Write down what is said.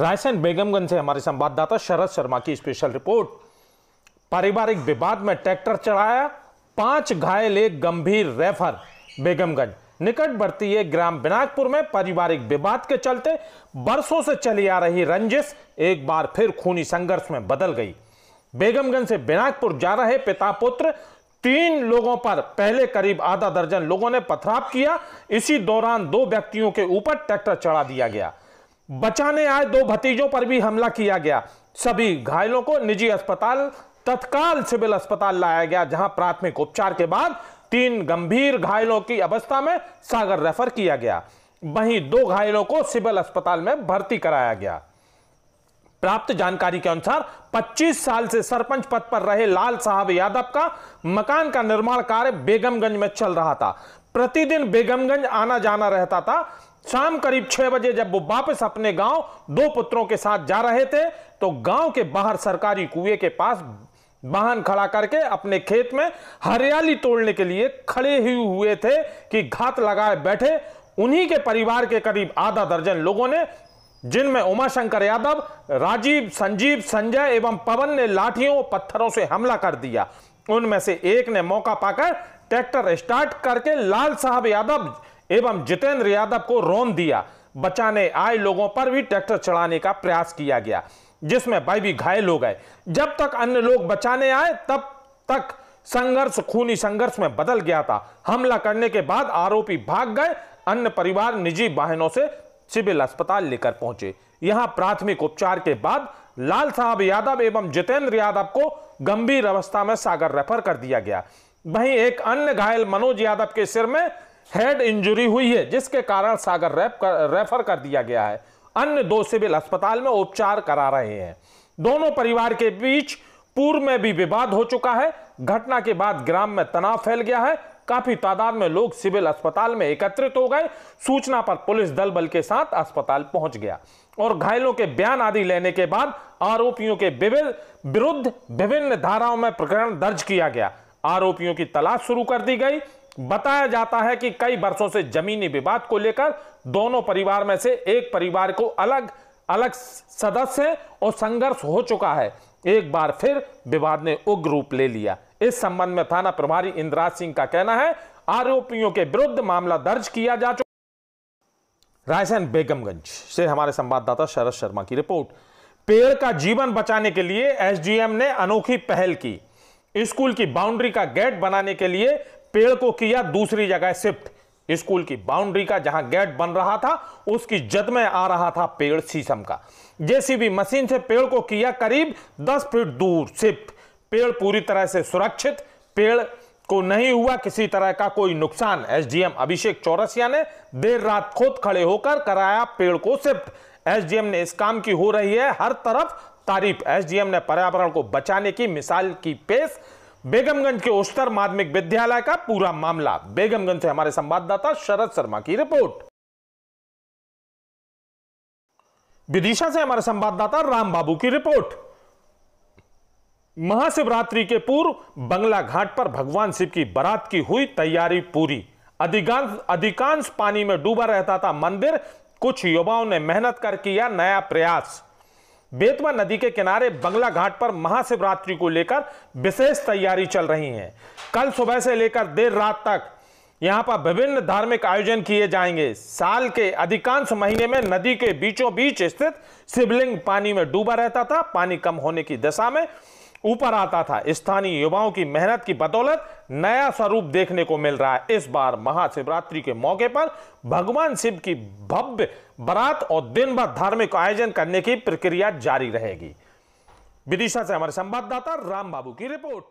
रायसेन बेगमगंज से हमारे संवाददाता शरद शर्मा की स्पेशल रिपोर्ट। पारिवारिक विवाद में ट्रैक्टर चढ़ाया, 5 घायल, 1 गंभीर रेफर। बेगमगंज निकटवर्ती ग्राम बिनाकपुर में पारिवारिक विवाद के चलते बरसों से चली आ रही रंजिश एक बार फिर खूनी संघर्ष में बदल गई। बेगमगंज से बिनाकपुर जा रहे पिता पुत्र 3 लोगों पर पहले करीब आधा दर्जन लोगों ने पथराव किया। इसी दौरान 2 व्यक्तियों के ऊपर ट्रैक्टर चढ़ा दिया गया। बचाने आए 2 भतीजों पर भी हमला किया गया। सभी घायलों को निजी अस्पताल तत्काल सिविल अस्पताल लाया गया, जहां प्राथमिक उपचार के बाद 3 गंभीर घायलों की अवस्था में सागर रेफर किया गया। वहीं 2 घायलों को सिविल अस्पताल में भर्ती कराया गया। प्राप्त जानकारी के अनुसार 25 साल से सरपंच पद पर रहे लाल साहब यादव का मकान का निर्माण कार्य बेगमगंज में चल रहा था। प्रतिदिन बेगमगंज आना जाना रहता था। शाम करीब 6 बजे जब वो वापस अपने गांव 2 पुत्रों के साथ जा रहे थे तो गांव के बाहर सरकारी कुएं के पास वाहन खड़ा करके अपने खेत में हरियाली तोड़ने के लिए खड़े ही हुए थे कि घात लगाए बैठे उन्हीं के परिवार के करीब आधा दर्जन लोगों ने, जिनमें उमाशंकर यादव, राजीव, संजीव, संजय एवं पवन ने लाठियों पत्थरों से हमला कर दिया। उनमें से एक ने मौका पाकर ट्रैक्टर स्टार्ट करके लाल साहब यादव एवं जितेंद्र यादव को रौंद दिया। बचाने आए लोगों पर भी ट्रैक्टर चढ़ाने का प्रयास किया गया, जिसमें वह भी घायल हो गए। जब तक अन्य लोग बचाने आए तब तक संघर्ष खूनी संघर्ष में बदल गया था। हमला करने के बाद आरोपी भाग गए। अन्य परिवार निजी वाहनों से सिविल अस्पताल लेकर पहुंचे। यहां प्राथमिक उपचार के बाद लाल साहब यादव एवं जितेंद्र यादव को गंभीर अवस्था में सागर रेफर कर दिया गया। वहीं एक अन्य घायल मनोज यादव के सिर में हेड इंजरी हुई है, जिसके कारण सागर रेफर कर दिया गया है। अन्य 2 सिविल अस्पताल में उपचार करा रहे हैं। दोनों परिवार के बीच पूर्व में भी विवाद हो चुका है। घटना के बाद ग्राम में तनाव फैल गया है। काफी तादाद में लोग सिविल अस्पताल में एकत्रित हो गए। सूचना पर पुलिस दल बल के साथ अस्पताल पहुंच गया और घायलों के बयान आदि लेने के बाद आरोपियों के विरुद्ध विभिन्न धाराओं में प्रकरण दर्ज किया गया। आरोपियों की तलाश शुरू कर दी गई। बताया जाता है कि कई वर्षों से जमीनी विवाद को लेकर दोनों परिवार में से एक परिवार को अलग अलग सदस्य और संघर्ष हो चुका है। एक बार फिर विवाद ने उग्र रूप ले लिया। इस संबंध में थाना प्रभारी इंद्राज सिंह का कहना है आरोपियों के विरुद्ध मामला दर्ज किया जा चुका। रायसेन बेगमगंज से हमारे संवाददाता शरद शर्मा की रिपोर्ट। पेड़ का जीवन बचाने के लिए एसडीएम ने अनोखी पहल की। स्कूल की बाउंड्री का गेट बनाने के लिए पेड़ को किया दूसरी जगह शिफ्ट। स्कूल की बाउंड्री का जहां गेट बन रहा था उसकी जद में आ रहा था पेड़ शीशम का। जेसीबी मशीन से पेड़ को किया करीब 10 फीट दूर शिफ्ट। पेड़ पूरी तरह से सुरक्षित। पेड़ को नहीं हुआ किसी तरह का कोई नुकसान। एसडीएम अभिषेक चौरसिया ने देर रात खुद खड़े होकर कराया पेड़ को शिफ्ट। एसडीएम ने इस काम की हो रही है हर तरफ तारीफ। एसडीएम ने पर्यावरण को बचाने की मिसाल की पेश। बेगमगंज के उच्चतर माध्यमिक विद्यालय का पूरा मामला। बेगमगंज से हमारे संवाददाता शरद शर्मा की रिपोर्ट। विदिशा से हमारे संवाददाता राम बाबू की रिपोर्ट। महाशिवरात्रि के पूर्व बंगला घाट पर भगवान शिव की बारात की हुई तैयारी पूरी। अधिकांश पानी में डूबा रहता था मंदिर। कुछ युवाओं ने मेहनत कर किया नया प्रयास। बेतवा नदी के किनारे बंगला घाट पर महाशिवरात्रि को लेकर विशेष तैयारी चल रही है। कल सुबह से लेकर देर रात तक यहां पर विभिन्न धार्मिक आयोजन किए जाएंगे। साल के अधिकांश महीने में नदी के बीचों बीच स्थित शिवलिंग पानी में डूबा रहता था। पानी कम होने की दशा में ऊपर आता था। स्थानीय युवाओं की मेहनत की बदौलत नया स्वरूप देखने को मिल रहा है। इस बार महाशिवरात्रि के मौके पर भगवान शिव की भव्य बारात और दिन भर धार्मिक आयोजन करने की प्रक्रिया जारी रहेगी। विदिशा से हमारे संवाददाता राम बाबू की रिपोर्ट।